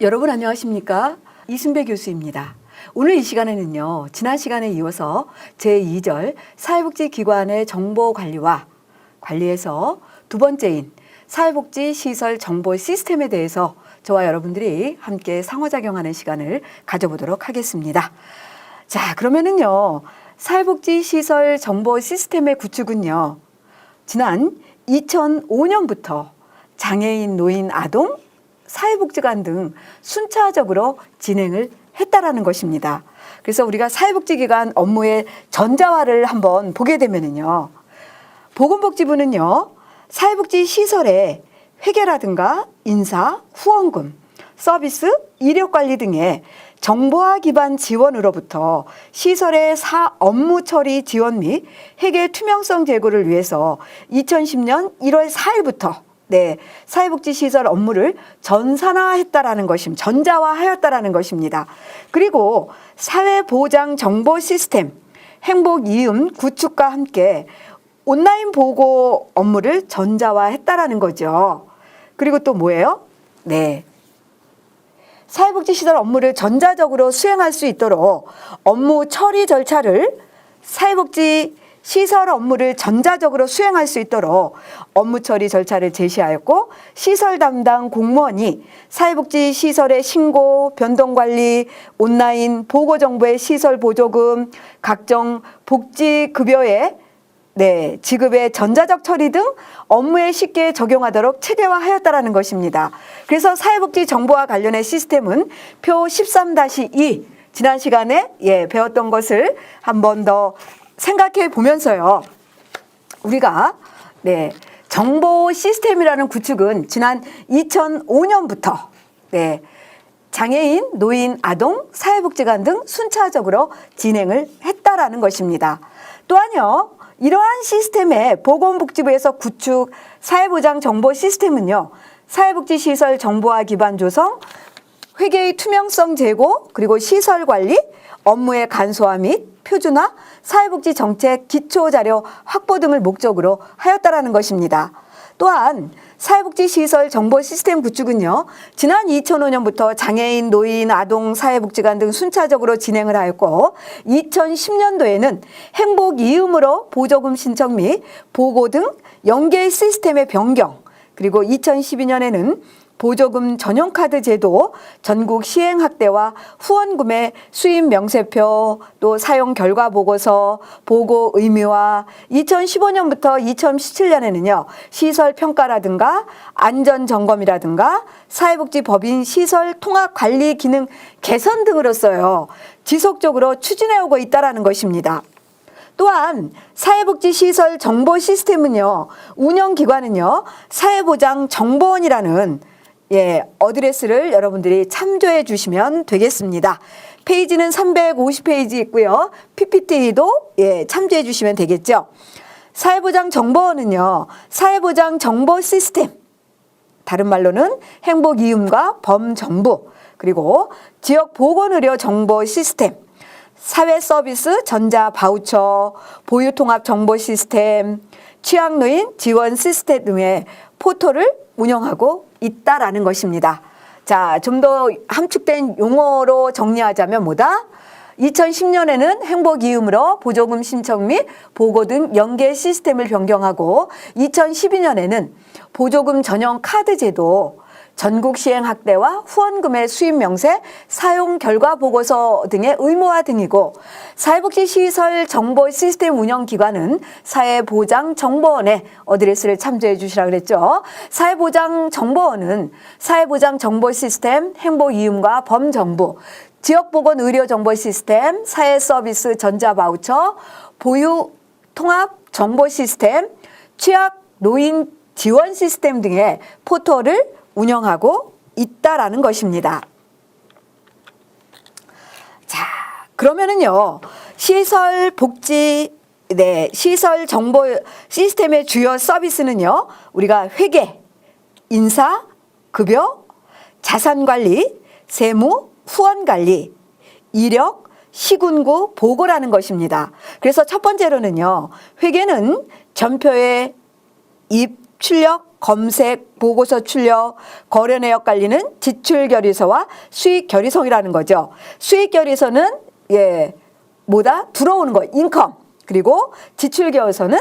여러분 안녕하십니까? 이순배 교수입니다. 오늘 이 시간에는요, 지난 시간에 이어서 제2절 사회복지기관의 정보관리와 관리에서 두 번째인 사회복지시설 정보 시스템에 대해서 저와 여러분들이 함께 상호작용하는 시간을 가져보도록 하겠습니다. 자, 그러면은요, 사회복지시설 정보 시스템의 구축은요, 지난 2005년부터 장애인, 노인, 아동, 사회복지관 등 순차적으로 진행을 했다라는 것입니다. 그래서 우리가 사회복지기관 업무의 전자화를 한번 보게 되면은요, 보건복지부는요, 사회복지시설의 회계라든가 인사, 후원금, 서비스, 이력관리 등의 정보화 기반 지원으로부터 시설의 업무 처리 지원 및 회계 투명성 제고를 위해서 2010년 1월 4일부터 사회복지시설 업무를 전산화했다라는 것입니다. 전자화하였다라는 것입니다. 그리고 사회보장 정보 시스템 행복이음 구축과 함께 온라인 보고 업무를 전자화했다라는 거죠. 그리고 또 뭐예요? 사회복지시설 업무를 전자적으로 수행할 수 있도록 업무 처리 절차를 사회복지시설 업무를 전자적으로 수행할 수 있도록 업무 처리 절차를 제시하였고, 시설 담당 공무원이 사회복지시설의 신고, 변동관리, 온라인 보고정보의 시설 보조금, 각종 복지급여의 지급의 전자적 처리 등 업무에 쉽게 적용하도록 체계화하였다라는 것입니다. 그래서 사회복지 정보와 관련의 시스템은 표 13-2 지난 시간에 배웠던 것을 한 번 더 생각해 보면서요. 우리가 정보 시스템이라는 구축은 지난 2005년부터 장애인, 노인, 아동, 사회복지관 등 순차적으로 진행을 했다라는 것입니다. 또한요, 이러한 시스템의 보건복지부에서 구축 사회보장 정보 시스템은요, 사회복지시설 정보화 기반 조성, 회계의 투명성 제고, 그리고 시설 관리, 업무의 간소화 및 표준화, 사회복지 정책 기초자료 확보 등을 목적으로 하였다라는 것입니다. 또한 사회복지시설 정보 시스템 구축은요, 지난 2005년부터 장애인, 노인, 아동, 사회복지관 등 순차적으로 진행을 하였고, 2010년도에는 행복이음으로 보조금 신청 및 보고 등 연계 시스템의 변경, 그리고 2012년에는 보조금 전용카드 제도 전국 시행 확대와 후원금의 수입 명세표, 또 사용 결과 보고서, 보고 의무화, 2015년부터 2017년에는요, 시설 평가라든가 안전 점검이라든가 사회복지법인 시설 통합 관리 기능 개선 등으로서요, 지속적으로 추진해 오고 있다라는 것입니다. 또한 사회복지시설 정보 시스템은요, 운영기관은요, 사회보장정보원이라는 어드레스를 여러분들이 참조해 주시면 되겠습니다. 페이지는 350페이지 있고요. PPT도 참조해 주시면 되겠죠. 사회보장정보원은요, 사회보장정보 시스템, 다른 말로는 행복이음과 범정부, 그리고 지역보건의료 정보 시스템, 사회서비스 전자바우처, 보유통합정보 시스템, 취약노인 지원 시스템 등의 포털을 운영하고 있다라는 것입니다. 자, 좀 더 함축된 용어로 정리하자면 뭐다? 2010년에는 행복이음으로 보조금 신청 및 보고 등 연계 시스템을 변경하고, 2012년에는 보조금 전용 카드 제도, 전국 시행 확대와 후원금의 수입 명세, 사용 결과 보고서 등의 의무화 등이고, 사회복지시설 정보 시스템 운영기관은 사회보장정보원의 어드레스를 참조해 주시라 그랬죠. 사회보장정보원은 사회보장정보 시스템, 행복이음과 범정부, 지역보건의료정보 시스템, 사회서비스 전자바우처, 보유통합정보 시스템, 취약 노인 지원 시스템 등의 포털을 운영하고 있다라는 것입니다. 자, 그러면은요, 시설 정보 시스템의 주요 서비스는요, 우리가 회계, 인사, 급여, 자산관리, 세무, 후원관리, 이력, 시군구, 보고라는 것입니다. 그래서 첫 번째로는요, 회계는 전표의 입, 출력, 검색, 보고서 출력, 거래 내역 관리는 지출 결의서와 수익 결의서이라는 거죠. 수익 결의서는 들어오는 거, 인컴. 그리고 지출 결의서는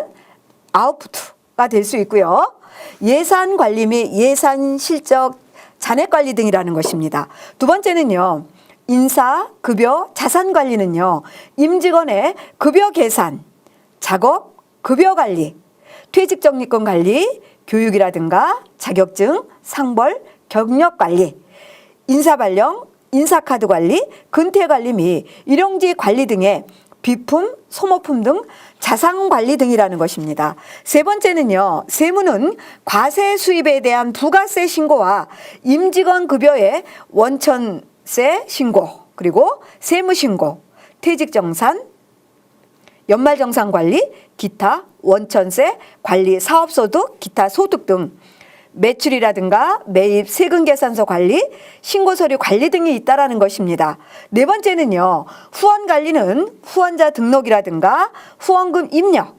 아웃풋가 될 수 있고요. 예산 관리 및 예산 실적 잔액 관리 등이라는 것입니다. 두 번째는요. 인사, 급여, 자산 관리는요. 임직원의 급여 계산, 작업, 급여 관리, 퇴직 적립금 관리, 교육이라든가 자격증, 상벌, 경력 관리, 인사 발령, 인사카드 관리, 근태 관리 및 일용직 관리 등의 비품, 소모품 등 자산 관리 등이라는 것입니다. 세 번째는요. 세무는 과세 수입에 대한 부가세 신고와 임직원 급여의 원천세 신고, 그리고 세무신고, 퇴직정산, 연말정산관리, 기타, 원천세, 관리, 사업소득, 기타 소득 등 매출이라든가 매입, 세금계산서 관리, 신고서류 관리 등이 있다라는 것입니다. 네 번째는요. 후원관리는 후원자 등록이라든가 후원금 입력,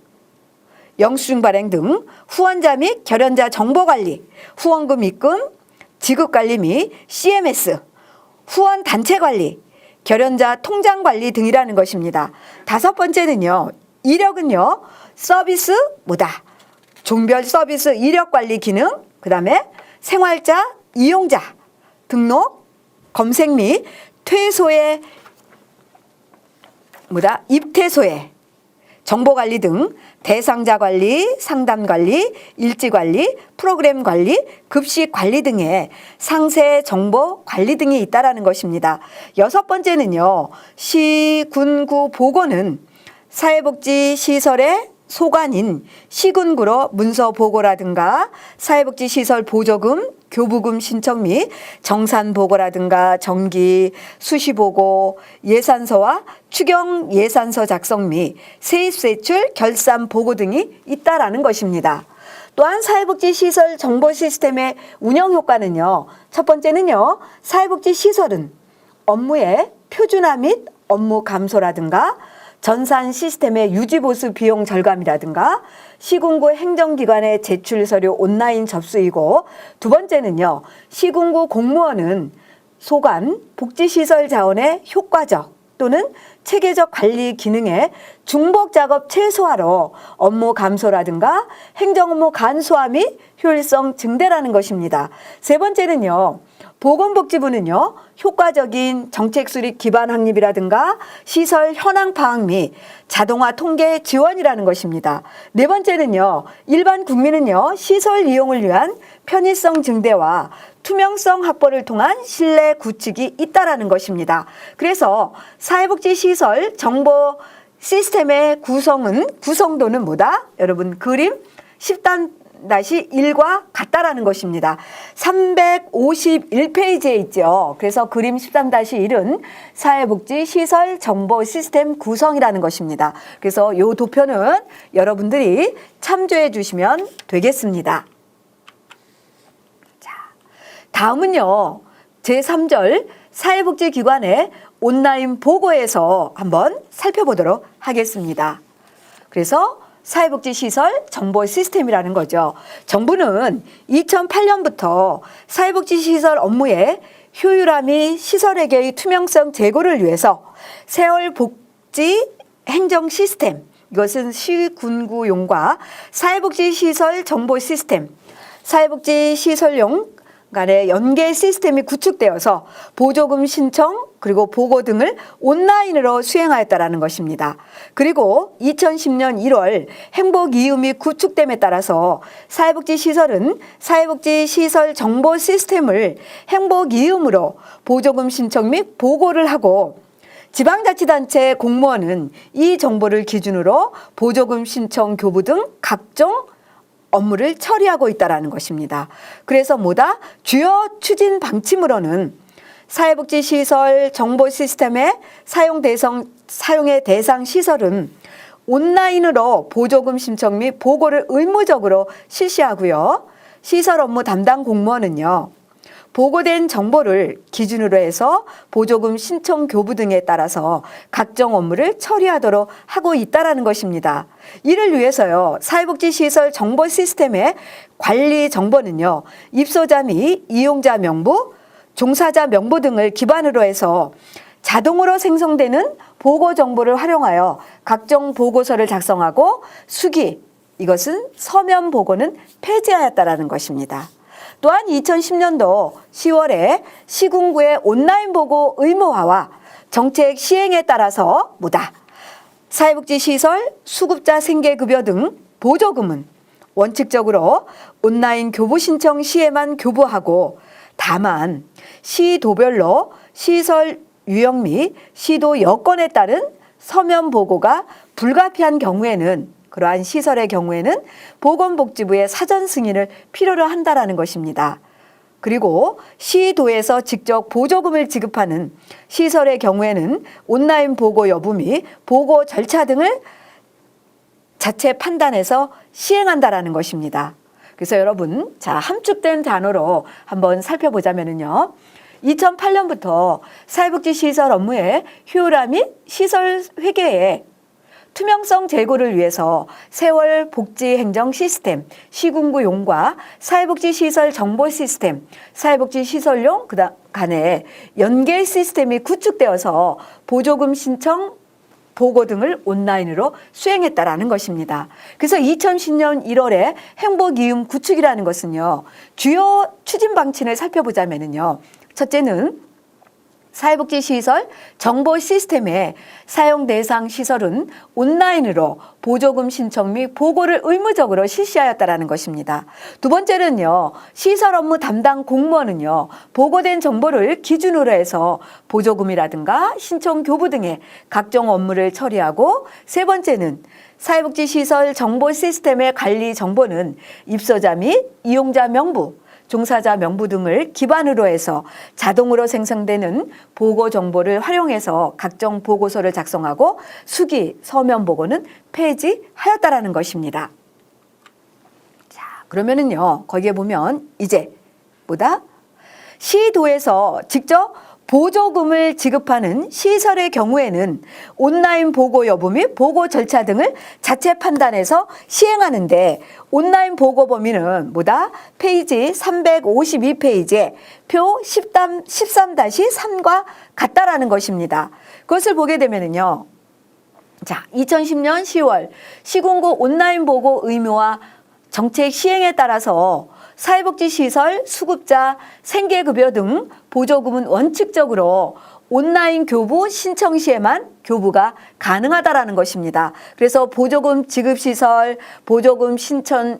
영수증 발행 등 후원자 및 결연자 정보관리, 후원금 입금, 지급관리 및 CMS, 후원단체 관리, 결연자 통장 관리 등이라는 것입니다. 다섯 번째는요. 이력은요. 서비스 종별 서비스 이력 관리 기능, 그 다음에 생활자, 이용자, 등록, 검색 및 퇴소의 입퇴소의 정보관리 등 대상자 관리, 상담 관리, 일지 관리, 프로그램 관리, 급식 관리 등의 상세 정보 관리 등이 있다라는 것입니다. 여섯 번째는요. 시, 군, 구, 보고는 사회복지시설의 소관인 시군구로 문서 보고라든가 사회복지시설 보조금, 교부금 신청 및 정산 보고라든가 정기, 수시 보고, 예산서와 추경 예산서 작성 및 세입세출 결산 보고 등이 있다라는 것입니다. 또한 사회복지시설 정보 시스템의 운영 효과는요. 첫 번째는요. 사회복지시설은 업무의 표준화 및 업무 감소라든가 전산 시스템의 유지보수 비용 절감이라든가 시군구 행정기관의 제출 서류 온라인 접수이고, 두 번째는요. 시군구 공무원은 소관, 복지시설 자원의 효과적 또는 체계적 관리 기능의 중복 작업 최소화로 업무 감소라든가 행정 업무 간소화 및 효율성 증대라는 것입니다. 세 번째는요. 보건복지부는요. 효과적인 정책 수립 기반 확립이라든가 시설 현황 파악 및 자동화 통계 지원이라는 것입니다. 네 번째는요. 일반 국민은요. 시설 이용을 위한 편의성 증대와 투명성 확보를 통한 신뢰 구축이 있다라는 것입니다. 그래서 사회복지시설 정보 시스템의 구성도는 여러분 그림 10-1과 같다라는 것입니다. 351페이지에 있죠. 그래서 그림 13-1은 사회복지시설 정보 시스템 구성이라는 것입니다. 그래서 이 도표는 여러분들이 참조해 주시면 되겠습니다. 자, 다음은요. 제3절 사회복지기관의 온라인 보고에서 한번 살펴보도록 하겠습니다. 그래서 사회복지시설 정보 시스템이라는 거죠. 정부는 2008년부터 사회복지시설 업무의 효율화 및 시설회계의 투명성 제고를 위해서 세월복지 행정 시스템, 이것은 시군구용과 사회복지시설 정보 시스템, 사회복지시설용 간의 연계 시스템이 구축되어서 보조금 신청 그리고 보고 등을 온라인으로 수행하였다라는 것입니다. 그리고 2010년 1월 행복이음이 구축됨에 따라서 사회복지시설은 사회복지시설 정보 시스템을 행복이음으로 보조금 신청 및 보고를 하고, 지방자치단체 공무원은 이 정보를 기준으로 보조금 신청 교부 등 각종 업무를 처리하고 있다는 것입니다. 그래서 주요 추진 방침으로는 사회복지시설 정보 시스템의 사용의 대상 시설은 온라인으로 보조금 신청 및 보고를 의무적으로 실시하고요. 시설 업무 담당 공무원은요. 보고된 정보를 기준으로 해서 보조금 신청 교부 등에 따라서 각종 업무를 처리하도록 하고 있다라는 것입니다. 이를 위해서요, 사회복지시설 정보 시스템의 관리 정보는요, 입소자 및 이용자 명부, 종사자 명부 등을 기반으로 해서 자동으로 생성되는 보고 정보를 활용하여 각종 보고서를 작성하고 수기, 이것은 서면 보고는 폐지하였다라는 것입니다. 또한 2010년도 10월에 시군구의 온라인 보고 의무화와 정책 시행에 따라서 뭐다? 사회복지시설, 수급자 생계급여 등 보조금은 원칙적으로 온라인 교부 신청 시에만 교부하고, 다만 시도별로 시설 유형 및 시도 여건에 따른 서면 보고가 불가피한 경우에는, 그러한 시설의 경우에는 보건복지부의 사전 승인을 필요로 한다라는 것입니다. 그리고 시도에서 직접 보조금을 지급하는 시설의 경우에는 온라인 보고 여부 및 보고 절차 등을 자체 판단해서 시행한다라는 것입니다. 그래서 여러분, 자, 함축된 단어로 한번 살펴보자면요. 2008년부터 사회복지시설 업무의 효율화 및 시설 회계에 투명성 제고를 위해서 세월 복지행정 시스템, 시군구용과 사회복지시설 정보 시스템, 사회복지시설용 간의 연계 시스템이 구축되어서 보조금 신청, 보고 등을 온라인으로 수행했다라는 것입니다. 그래서 2010년 1월에 행복이음 구축이라는 것은요, 주요 추진 방침을 살펴보자면요. 첫째는 사회복지시설 정보 시스템의 사용 대상 시설은 온라인으로 보조금 신청 및 보고를 의무적으로 실시하였다라는 것입니다. 두 번째는요, 시설 업무 담당 공무원은요, 보고된 정보를 기준으로 해서 보조금이라든가 신청 교부 등의 각종 업무를 처리하고, 세 번째는 사회복지시설 정보 시스템의 관리 정보는 입소자 및 이용자 명부, 종사자 명부 등을 기반으로 해서 자동으로 생성되는 보고 정보를 활용해서 각종 보고서를 작성하고 수기, 서면 보고는 폐지하였다라는 것입니다. 자, 그러면은요, 거기에 보면 이제 뭐다? 시도에서 직접 보조금을 지급하는 시설의 경우에는 온라인 보고 여부 및 보고 절차 등을 자체 판단해서 시행하는데, 온라인 보고 범위는 뭐다? 페이지 352페이지에 표 13-3과 같다라는 것입니다. 그것을 보게 되면은요, 자, 2010년 10월 시군구 온라인 보고 의무화 정책 시행에 따라서 사회복지시설, 수급자, 생계급여 등 보조금은 원칙적으로 온라인 교부 신청 시에만 교부가 가능하다라는 것입니다. 그래서 보조금 지급시설, 보조금 신청,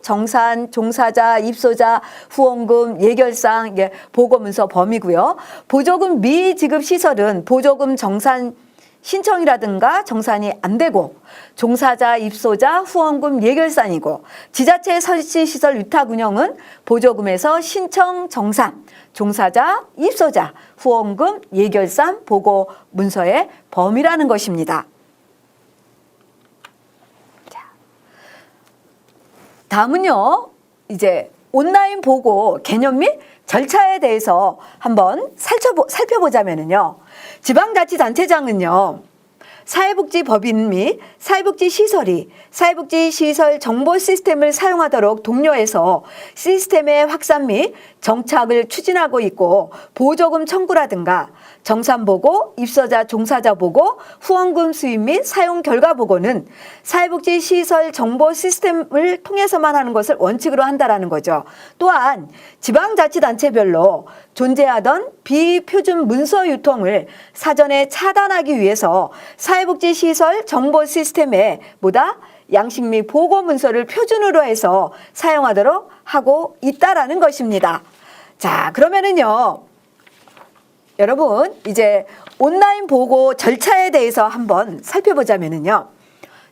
정산, 종사자, 입소자, 후원금, 예결상, 보고문서 범위고요. 보조금 미지급시설은 보조금 정산 신청이라든가 정산이 안 되고, 종사자, 입소자, 후원금, 예결산이고, 지자체 설치시설 위탁 운영은 보조금에서 신청, 정산, 종사자, 입소자, 후원금, 예결산, 보고 문서의 범위라는 것입니다. 자, 다음은요, 이제 온라인 보고 개념 및 절차에 대해서 한번 살펴보자면요. 지방자치단체장은요, 사회복지법인 및 사회복지시설이 사회복지시설 정보 시스템을 사용하도록 독려해서 시스템의 확산 및 정착을 추진하고 있고, 보조금 청구라든가 정산보고, 입소자 종사자 보고, 후원금 수입 및 사용 결과 보고는 사회복지시설 정보 시스템을 통해서만 하는 것을 원칙으로 한다라는 거죠. 또한 지방자치단체별로 존재하던 비표준 문서 유통을 사전에 차단하기 위해서 사회복지시설 정보 시스템에 양식 및 보고 문서를 표준으로 해서 사용하도록 하고 있다라는 것입니다. 자, 그러면은요, 여러분, 이제 온라인 보고 절차에 대해서 한번 살펴보자면은요,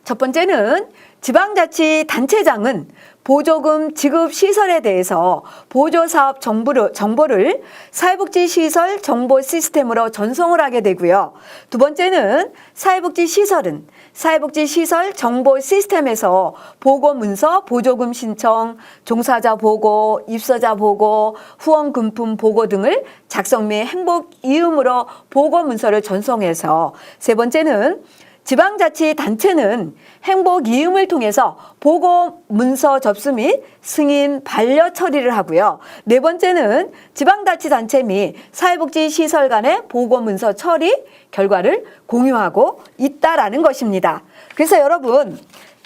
첫 번째는 지방자치단체장은 보조금 지급 시설에 대해서 보조사업 정보를 사회복지시설 정보 시스템으로 전송을 하게 되고요. 두 번째는 사회복지시설은 사회복지시설 정보 시스템에서 보고문서, 보조금 신청, 종사자 보고, 입소자 보고, 후원금품 보고 등을 작성 및 행복 이음으로 보고문서를 전송해서 세 번째는 지방자치단체는 행복 이음을 통해서 보고 문서 접수 및 승인 반려 처리를 하고요. 네 번째는 지방자치단체 및 사회복지시설 간의 보고 문서 처리 결과를 공유하고 있다라는 것입니다. 그래서 여러분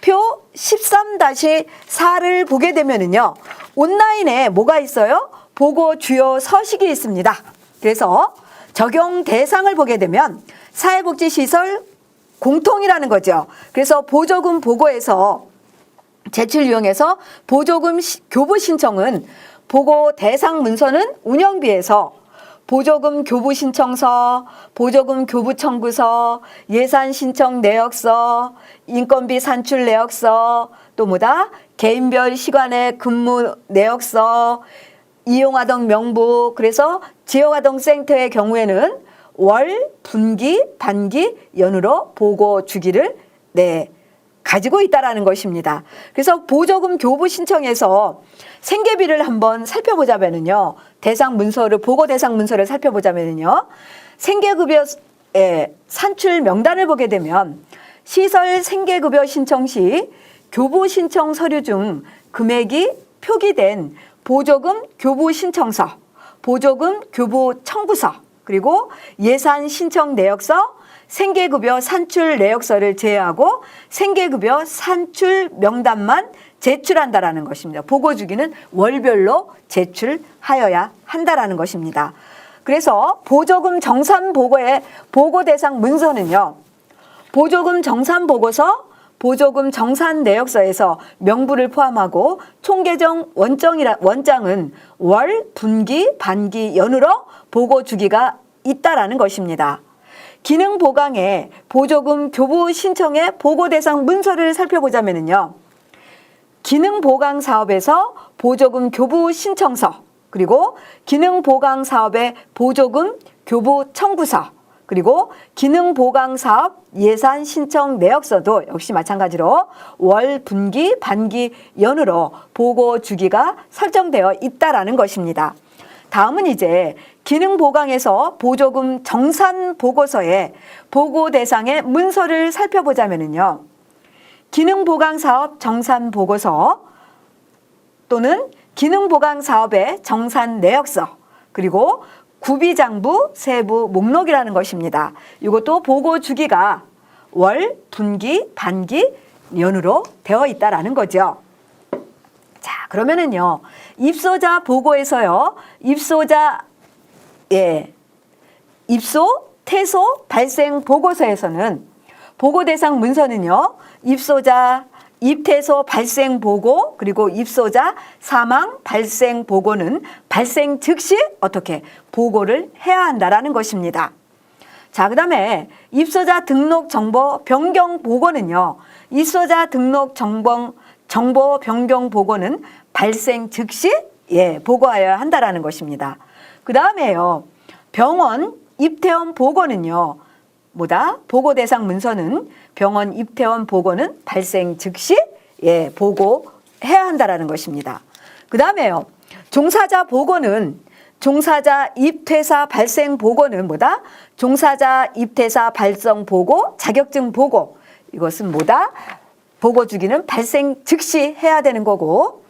표 13-4를 보게 되면은요. 온라인에 뭐가 있어요? 보고 주요 서식이 있습니다. 그래서 적용 대상을 보게 되면 사회복지시설 공통이라는 거죠. 그래서 보조금 보고에서 제출 유형에서 보조금 교부 신청은 보고 대상 문서는 운영비에서 보조금 교부 신청서, 보조금 교부 청구서, 예산 신청 내역서, 인건비 산출 내역서, 또 뭐다? 개인별 시간의 근무 내역서, 이용아동 명부, 그래서 지역아동센터의 경우에는 월, 분기, 반기, 연으로 보고 주기를 가지고 있다라는 것입니다. 그래서 보조금 교부 신청에서 생계비를 한번 살펴보자면요. 보고 대상 문서를 살펴보자면요. 생계급여 산출 명단을 보게 되면 시설 생계급여 신청 시 교부 신청 서류 중 금액이 표기된 보조금 교부 신청서, 보조금 교부 청구서, 그리고 예산 신청 내역서, 생계급여 산출 내역서를 제외하고 생계급여 산출 명단만 제출한다라는 것입니다. 보고 주기는 월별로 제출하여야 한다라는 것입니다. 그래서 보조금 정산 보고의 보고 대상 문서는요. 보조금 정산 보고서, 보조금 정산 내역서에서 명부를 포함하고 총계정 원장은 월, 분기, 반기, 연으로 보고 주기가 있다라는 것입니다. 기능 보강의 보조금 교부 신청의 보고 대상 문서를 살펴보자면요. 기능 보강 사업에서 보조금 교부 신청서, 그리고 기능 보강 사업의 보조금 교부 청구서, 그리고 기능 보강 사업 예산 신청 내역서도 역시 마찬가지로 월, 분기, 반기, 연으로 보고 주기가 설정되어 있다라는 것입니다. 다음은 이제 기능 보강에서 보조금 정산 보고서의 보고 대상의 문서를 살펴보자면요. 기능 보강 사업 정산 보고서 또는 기능 보강 사업의 정산 내역서, 그리고 구비장부 세부 목록이라는 것입니다. 이것도 보고 주기가 월, 분기, 반기, 연으로 되어 있다라는 거죠. 자, 그러면은요. 입소자 보고에서요. 입소, 퇴소, 발생 보고서에서는 보고 대상 문서는요. 입소자 입퇴소 발생 보고, 그리고 입소자 사망 발생 보고는 발생 즉시 어떻게 보고를 해야 한다라는 것입니다. 자, 그다음에 입소자 등록 정보 변경 보고는요. 입소자 등록 정보 변경 보고는 발생 즉시 보고하여야 한다라는 것입니다. 그다음에요. 병원 입퇴원 보고는요. 보고 대상 문서는 병원 입퇴원 보고는 발생 즉시 보고해야 한다라는 것입니다. 그다음에요. 종사자 보고는 종사자 입퇴사 발생 보고는 종사자 입퇴사 발생 보고, 자격증 보고, 이것은 보고 주기는 발생 즉시 해야 되는 거고,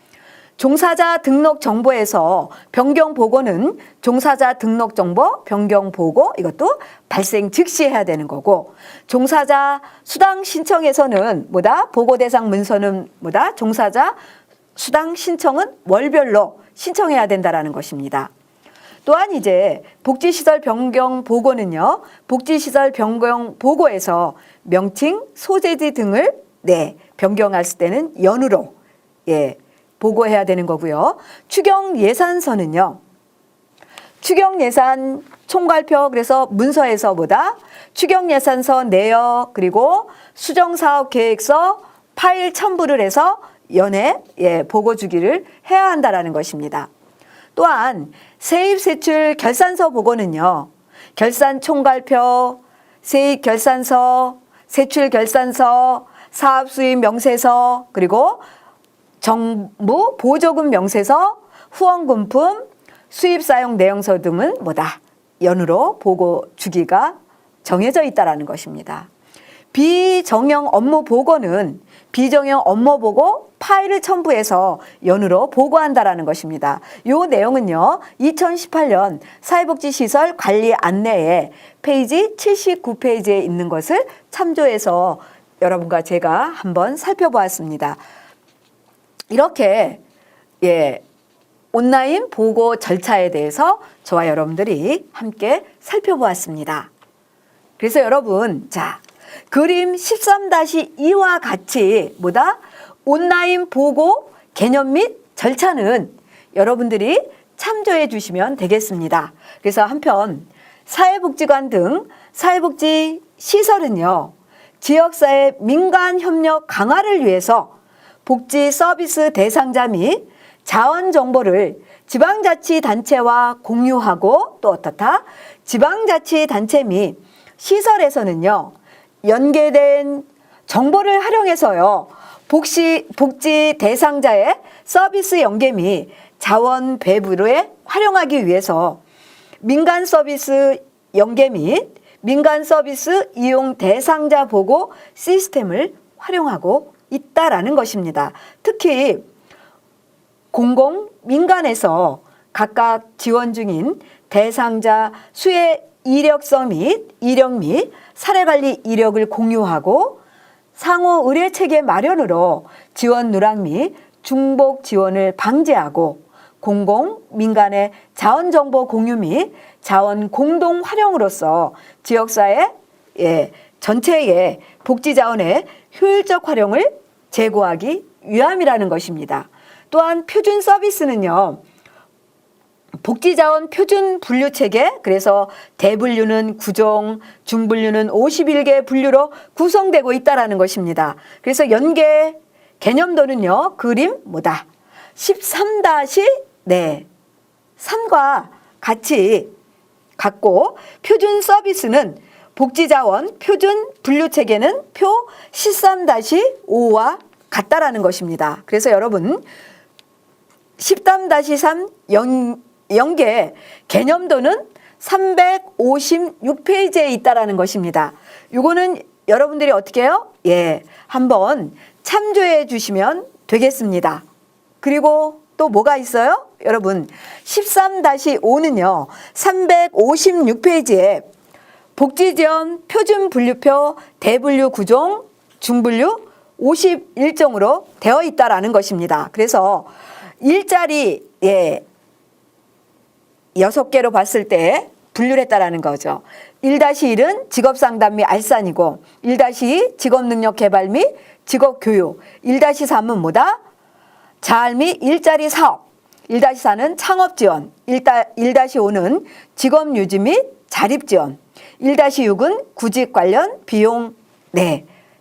종사자 등록 정보에서 변경 보고는 종사자 등록 정보 변경 보고, 이것도 발생 즉시 해야 되는 거고, 종사자 수당 신청에서는 보고 대상 문서는 종사자 수당 신청은 월별로 신청해야 된다라는 것입니다. 또한 이제 복지시설 변경 보고는요. 복지시설 변경 보고에서 명칭, 소재지 등을 변경할 때는 연으로 보고해야 되는 거고요. 추경 예산서는요. 추경 예산 총괄표, 그래서 문서에서 추경 예산서 내역, 그리고 수정 사업 계획서, 파일 첨부를 해서 연에 보고 주기를 해야 한다라는 것입니다. 또한 세입세출 결산서 보고는요. 결산 총괄표, 세입 결산서, 세출 결산서, 사업 수입 명세서, 그리고 정부 보조금 명세서, 후원금품, 수입 사용 내용서 등은 연으로 보고 주기가 정해져 있다라는 것입니다. 비정형 업무 보고는 비정형 업무 보고 파일을 첨부해서 연으로 보고한다라는 것입니다. 이 내용은요. 2018년 사회복지시설 관리 안내에 페이지 79페이지에 있는 것을 참조해서 여러분과 제가 한번 살펴보았습니다. 이렇게 온라인 보고 절차에 대해서 저와 여러분들이 함께 살펴보았습니다. 그래서 여러분, 그림 13-2와 같이 온라인 보고 개념 및 절차는 여러분들이 참조해 주시면 되겠습니다. 그래서 한편 사회복지관 등 사회복지 시설은요. 지역사회 민간 협력 강화를 위해서 복지 서비스 대상자 및 자원 정보를 지방자치단체와 공유하고 또 어떻다? 지방자치단체 및 시설에서는요. 연계된 정보를 활용해서요. 복지 대상자의 서비스 연계 및 자원 배분에 활용하기 위해서 민간 서비스 연계 및 민간 서비스 이용 대상자 보고 시스템을 활용하고 있다라는 것입니다. 특히 공공 민간에서 각각 지원 중인 대상자 수의 이력 및 사례관리 이력을 공유하고 상호 의뢰 체계 마련으로 지원 누락 및 중복 지원을 방지하고 공공 민간의 자원 정보 공유 및 자원 공동 활용으로서 지역사회 전체의 복지 자원의 효율적 활용을 제고하기 위함이라는 것입니다. 또한 표준 서비스는요. 복지자원 표준 분류 체계, 그래서 대분류는 9종, 중분류는 51개 분류로 구성되고 있다라는 것입니다. 그래서 연계 개념도는요. 그림 13-3과 같이 갖고 표준 서비스는 복지자원 표준 분류 체계는 표 13-5와 같다라는 것입니다. 그래서 여러분 13-3 연계 개념도는 356페이지에 있다라는 것입니다. 이거는 여러분들이 어떻게 해요? 한번 참조해 주시면 되겠습니다. 그리고 또 뭐가 있어요? 여러분 13-5는요. 356페이지에 복지지원 표준 분류표 대분류 9종 중분류 51종으로 되어 있다라는 것입니다. 그래서 일자리 6개로 봤을 때 분류를 했다라는 거죠. 1-1은 직업상담 및 알선이고 1-2 직업능력개발 및 직업교육 1-3은 자활 및 일자리 사업 1-4는 창업지원 1-5는 직업유지 및 자립지원 1-6은 구직 관련 비용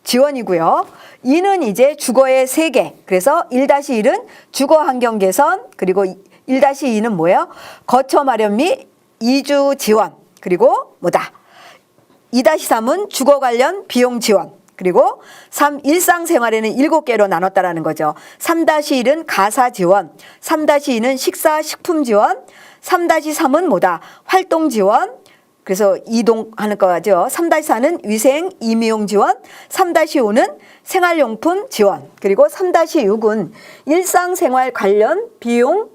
지원이고요. 2는 이제 주거의 세계. 그래서 1-1은 주거 환경 개선, 그리고 1-2는 뭐예요? 거처 마련 및 이주 지원. 그리고 2-3은 주거 관련 비용 지원. 그리고 3 일상생활에는 7개로 나눴다라는 거죠. 3-1은 가사 지원, 3-2는 식사 식품 지원, 3-3은 활동 지원. 그래서 이동하는 거죠. 3-4는 위생, 임용 지원, 3-5는 생활용품 지원, 그리고 3-6은 일상생활 관련 비용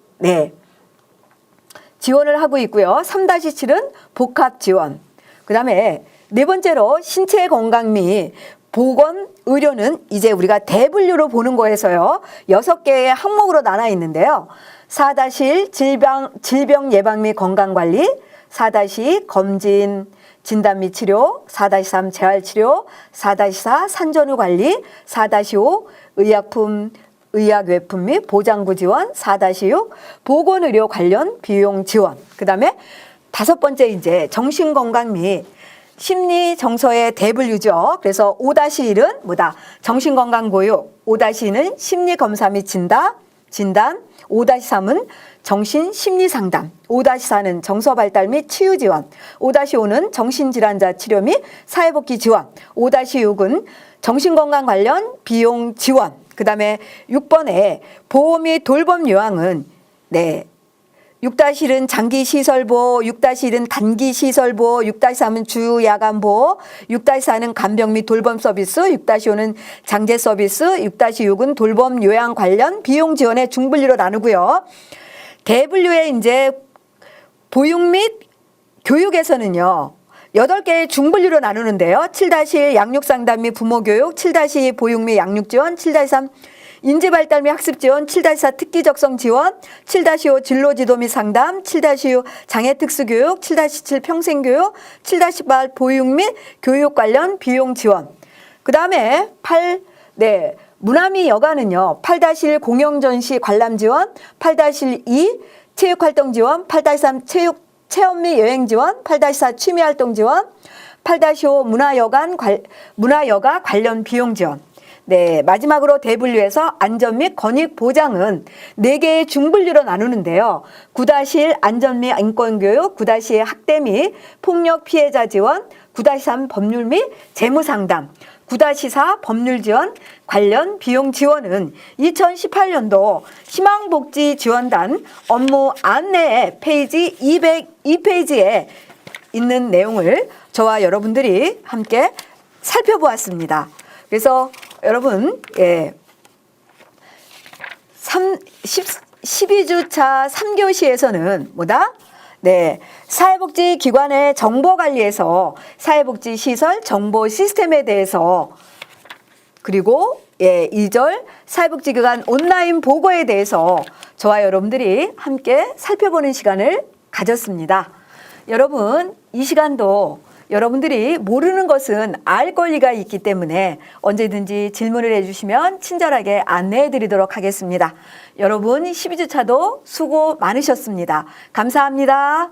지원을 하고 있고요. 3-7은 복합 지원. 그 다음에 네 번째로 신체 건강 및 보건 의료는 이제 우리가 대분류로 보는 거에서요. 6개의 항목으로 나눠 있는데요. 4-1 질병 예방 및 건강관리, 4-2 검진, 진단 및 치료, 4-3 재활치료, 4-4 산전후 관리, 4-5 의약품, 의약외품 및 보장구 지원, 4-6 보건의료 관련 비용 지원. 그 다음에 5번째 이제 정신건강 및 심리 정서의 대분류죠. 그래서 5-1은 뭐다? 정신건강보육. 5-2는 심리검사 및 진단. 5-3은 정신심리상담. 5-4는 정서발달 및 치유지원. 5-5는 정신질환자 치료 및 사회복지 지원. 5-6은 정신건강 관련 비용 지원. 그 다음에 6번에 보호 및 돌봄 요항은 6-1은 장기시설보호, 6-1은 단기시설보호, 6-3은 주야간보호, 6-4는 간병 및 돌봄 서비스, 6-5는 장제 서비스, 6-6은 돌봄 요양 관련 비용 지원의 중분류로 나누고요. 대분류의 이제 보육 및 교육에서는요. 8개의 중분류로 나누는데요. 7-1 양육상담 및 부모교육, 7-2 보육 및 양육지원, 7-3 인지발달 및 학습지원, 7-4 특기적성 지원, 7-5 진로지도 및 상담, 7-6 장애특수교육, 7-7 평생교육, 7-8 보육 및 교육 관련 비용 지원. 그 다음에 8, 문화 및 여가는요. 8-1 공영전시 관람 지원, 8-2 체육활동 지원, 8-3 체험 및 여행 지원, 8-4 취미활동 지원, 8-5 문화여가 관련 비용 지원. 마지막으로 대분류에서 안전 및 권익 보장은 4개의 중분류로 나누는데요. 9-1 안전 및 인권교육, 9-2 학대 및 폭력 피해자 지원, 9-3 법률 및 재무상담, 9-4 법률 지원 관련 비용 지원은 2018년도 희망복지지원단 업무 안내 페이지 202페이지에 있는 내용을 저와 여러분들이 함께 살펴보았습니다. 그래서 여러분 12주차 3교시에서는 뭐다? 사회복지기관의 정보관리에서 사회복지시설 정보 시스템에 대해서 그리고 2절 사회복지기관 온라인 보고에 대해서 저와 여러분들이 함께 살펴보는 시간을 가졌습니다. 여러분 이 시간도 여러분들이 모르는 것은 알 권리가 있기 때문에 언제든지 질문을 해주시면 친절하게 안내해 드리도록 하겠습니다. 여러분 12주차도 수고 많으셨습니다. 감사합니다.